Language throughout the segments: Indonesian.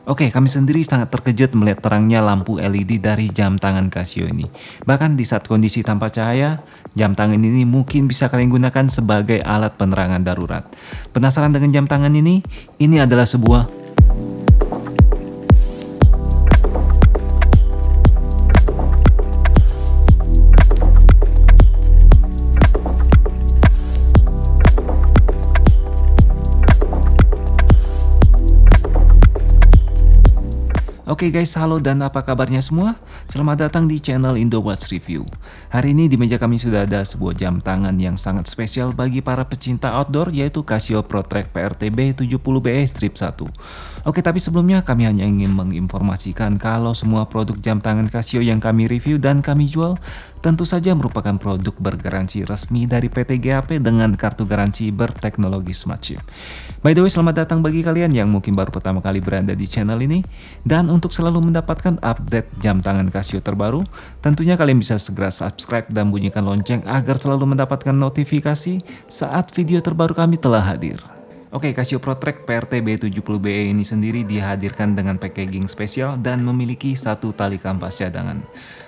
Oke, kami sendiri sangat terkejut melihat terangnya lampu LED dari jam tangan Casio ini. Bahkan di saat kondisi tanpa cahaya, jam tangan ini mungkin bisa kalian gunakan sebagai alat penerangan darurat. Penasaran dengan jam tangan ini? Ini adalah sebuah Oke guys, halo dan apa kabarnya semua? Selamat datang di channel Indowatch Review. Hari ini di meja kami sudah ada sebuah jam tangan yang sangat spesial bagi para pecinta outdoor, yaitu Casio ProTrack PRTB 70BE Strip 1. Oke, tapi sebelumnya kami hanya ingin menginformasikan kalau semua produk jam tangan Casio yang kami review dan kami jual tentu saja merupakan produk bergaransi resmi dari PT GAP dengan kartu garansi berteknologi Smart Chip. By the way, selamat datang bagi kalian yang mungkin baru pertama kali berada di channel ini. Dan untuk selalu mendapatkan update jam tangan Casio terbaru, tentunya kalian bisa segera subscribe dan bunyikan lonceng agar selalu mendapatkan notifikasi saat video terbaru kami telah hadir. Oke, Casio ProTrack PRTB 70BE ini sendiri dihadirkan dengan packaging spesial dan memiliki satu tali kampas cadangan.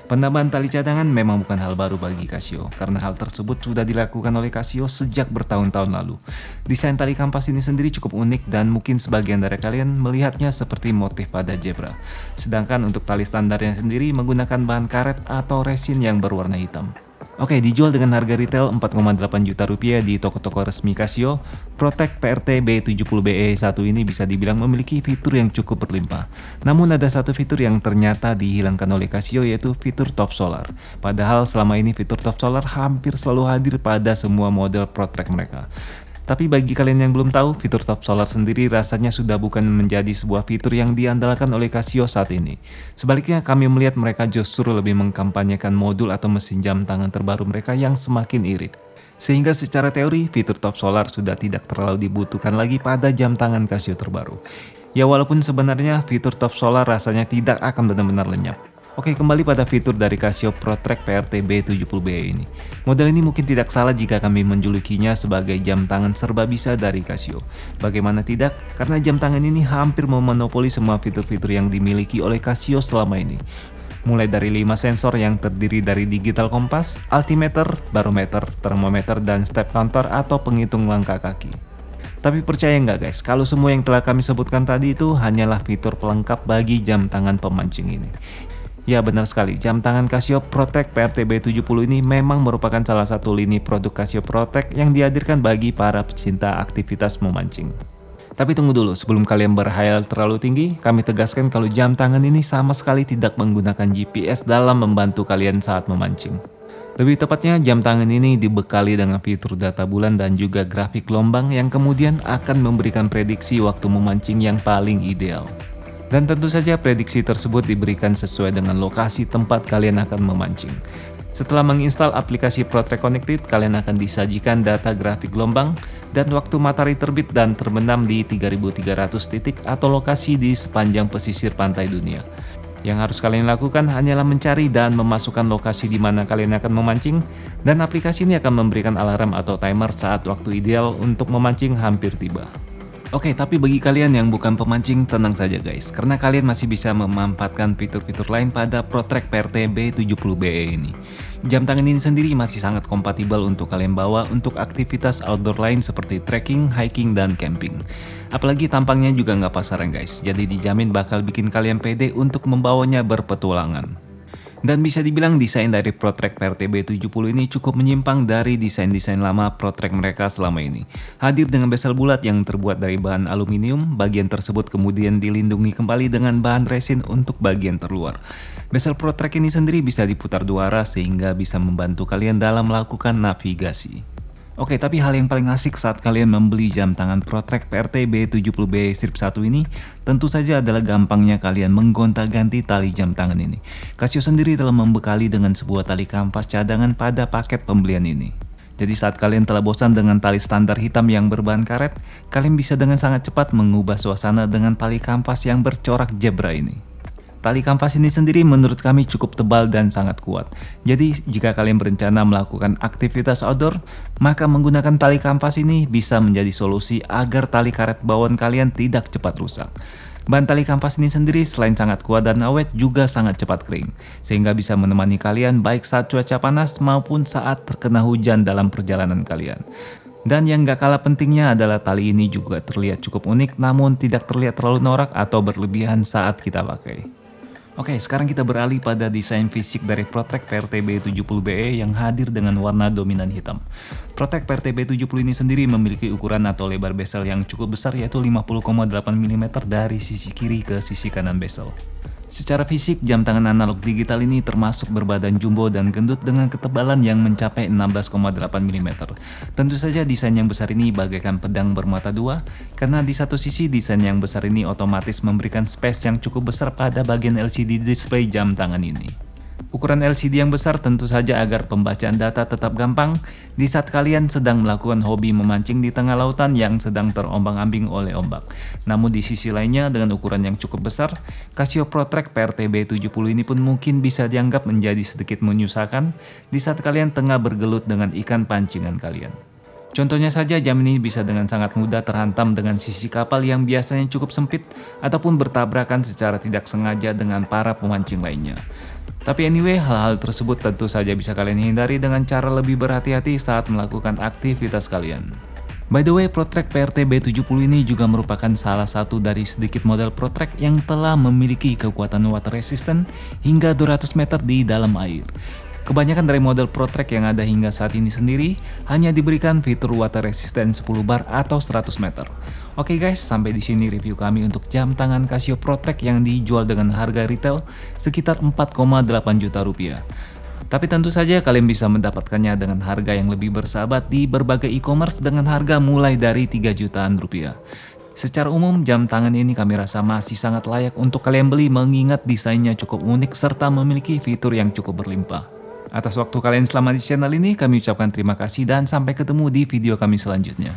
Penambahan tali cadangan memang bukan hal baru bagi Casio, karena hal tersebut sudah dilakukan oleh Casio sejak bertahun-tahun lalu. Desain tali kampas ini sendiri cukup unik dan mungkin sebagian dari kalian melihatnya seperti motif pada zebra. Sedangkan untuk tali standarnya sendiri menggunakan bahan karet atau resin yang berwarna hitam. Oke, dijual dengan harga retail 4,8 juta rupiah di toko-toko resmi Casio. ProTrack PRTB 70BE 1 ini bisa dibilang memiliki fitur yang cukup berlimpah. Namun ada satu fitur yang ternyata dihilangkan oleh Casio, yaitu fitur top solar. Padahal selama ini fitur top solar hampir selalu hadir pada semua model ProTrack mereka. Tapi bagi kalian yang belum tahu, fitur top solar sendiri rasanya sudah bukan menjadi sebuah fitur yang diandalkan oleh Casio saat ini. Sebaliknya, kami melihat mereka justru lebih mengkampanyekan modul atau mesin jam tangan terbaru mereka yang semakin irit. Sehingga secara teori, fitur top solar sudah tidak terlalu dibutuhkan lagi pada jam tangan Casio terbaru. Ya, walaupun sebenarnya fitur top solar rasanya tidak akan benar-benar lenyap. Oke, kembali pada fitur dari Casio ProTrack PRTB 70BE ini. Model ini mungkin tidak salah jika kami menjulukinya sebagai jam tangan serba bisa dari Casio. Bagaimana tidak? Karena jam tangan ini hampir memonopoli semua fitur-fitur yang dimiliki oleh Casio selama ini. Mulai dari 5 sensor yang terdiri dari digital kompas, altimeter, barometer, termometer, dan step counter atau penghitung langkah kaki. Tapi percaya nggak guys, kalau semua yang telah kami sebutkan tadi itu hanyalah fitur pelengkap bagi jam tangan pemancing ini. Ya, benar sekali, jam tangan Casio ProTrack PRTB 70 ini memang merupakan salah satu lini produk Casio ProTrack yang dihadirkan bagi para pecinta aktivitas memancing. Tapi tunggu dulu, sebelum kalian berhayal terlalu tinggi, kami tegaskan kalau jam tangan ini sama sekali tidak menggunakan GPS dalam membantu kalian saat memancing. Lebih tepatnya, jam tangan ini dibekali dengan fitur data bulan dan juga grafik gelombang yang kemudian akan memberikan prediksi waktu memancing yang paling ideal. Dan tentu saja prediksi tersebut diberikan sesuai dengan lokasi tempat kalian akan memancing. Setelah menginstal aplikasi ProTrack Connected, kalian akan disajikan data grafik gelombang dan waktu matahari terbit dan terbenam di 3.300 titik atau lokasi di sepanjang pesisir pantai dunia. Yang harus kalian lakukan hanyalah mencari dan memasukkan lokasi di mana kalian akan memancing, dan aplikasi ini akan memberikan alarm atau timer saat waktu ideal untuk memancing hampir tiba. Oke, tapi bagi kalian yang bukan pemancing, tenang saja guys, karena kalian masih bisa memanfaatkan fitur-fitur lain pada ProTrack PRTB 70BE ini. Jam tangan ini sendiri masih sangat kompatibel untuk kalian bawa untuk aktivitas outdoor lain seperti trekking, hiking, dan camping. Apalagi tampangnya juga nggak pasaran guys, jadi dijamin bakal bikin kalian pede untuk membawanya berpetualangan. Dan bisa dibilang desain dari ProTrack PRTB 70 ini cukup menyimpang dari desain-desain lama ProTrack mereka selama ini. Hadir dengan bezel bulat yang terbuat dari bahan aluminium, bagian tersebut kemudian dilindungi kembali dengan bahan resin untuk bagian terluar. Bezel ProTrack ini sendiri bisa diputar dua arah sehingga bisa membantu kalian dalam melakukan navigasi. Oke, tapi hal yang paling asik saat kalian membeli jam tangan ProTrack PRTB 70BE Strip 1 ini tentu saja adalah gampangnya kalian menggonta-ganti tali jam tangan ini. Casio sendiri telah membekali dengan sebuah tali kampas cadangan pada paket pembelian ini. Jadi saat kalian telah bosan dengan tali standar hitam yang berbahan karet, kalian bisa dengan sangat cepat mengubah suasana dengan tali kampas yang bercorak zebra ini. Tali kampas ini sendiri menurut kami cukup tebal dan sangat kuat. Jadi jika kalian berencana melakukan aktivitas outdoor, maka menggunakan tali kampas ini bisa menjadi solusi agar tali karet bawaan kalian tidak cepat rusak. Ban tali kampas ini sendiri selain sangat kuat dan awet juga sangat cepat kering, sehingga bisa menemani kalian baik saat cuaca panas maupun saat terkena hujan dalam perjalanan kalian. Dan yang gak kalah pentingnya adalah tali ini juga terlihat cukup unik namun tidak terlihat terlalu norak atau berlebihan saat kita pakai. Oke, sekarang kita beralih pada desain fisik dari Protrek PRTB 70BE yang hadir dengan warna dominan hitam. Protrek PRTB 70 ini sendiri memiliki ukuran atau lebar bezel yang cukup besar yaitu 50,8 mm dari sisi kiri ke sisi kanan bezel. Secara fisik, jam tangan analog digital ini termasuk berbadan jumbo dan gendut dengan ketebalan yang mencapai 16,8 mm. Tentu saja desain yang besar ini bagaikan pedang bermata dua, karena di satu sisi desain yang besar ini otomatis memberikan space yang cukup besar pada bagian LCD display jam tangan ini. Ukuran LCD yang besar tentu saja agar pembacaan data tetap gampang di saat kalian sedang melakukan hobi memancing di tengah lautan yang sedang terombang-ambing oleh ombak. Namun di sisi lainnya dengan ukuran yang cukup besar, Casio Protrek PRTB 70 ini pun mungkin bisa dianggap menjadi sedikit menyusahkan di saat kalian tengah bergelut dengan ikan pancingan kalian. Contohnya saja jam ini bisa dengan sangat mudah terhantam dengan sisi kapal yang biasanya cukup sempit ataupun bertabrakan secara tidak sengaja dengan para pemancing lainnya. Tapi anyway, hal-hal tersebut tentu saja bisa kalian hindari dengan cara lebih berhati-hati saat melakukan aktivitas kalian. By the way, Protrek PRTB 70 ini juga merupakan salah satu dari sedikit model Protrek yang telah memiliki kekuatan water resistant hingga 200 meter di dalam air. Kebanyakan dari model Protrek yang ada hingga saat ini sendiri hanya diberikan fitur water resistant 10 bar atau 100 meter. Oke guys, sampai di sini review kami untuk jam tangan Casio Protrek yang dijual dengan harga retail sekitar 4,8 juta rupiah. Tapi tentu saja kalian bisa mendapatkannya dengan harga yang lebih bersahabat di berbagai e-commerce dengan harga mulai dari 3 jutaan rupiah. Secara umum, jam tangan ini kami rasa masih sangat layak untuk kalian beli mengingat desainnya cukup unik serta memiliki fitur yang cukup berlimpah. Atas waktu kalian selama di channel ini, kami ucapkan terima kasih dan sampai ketemu di video kami selanjutnya.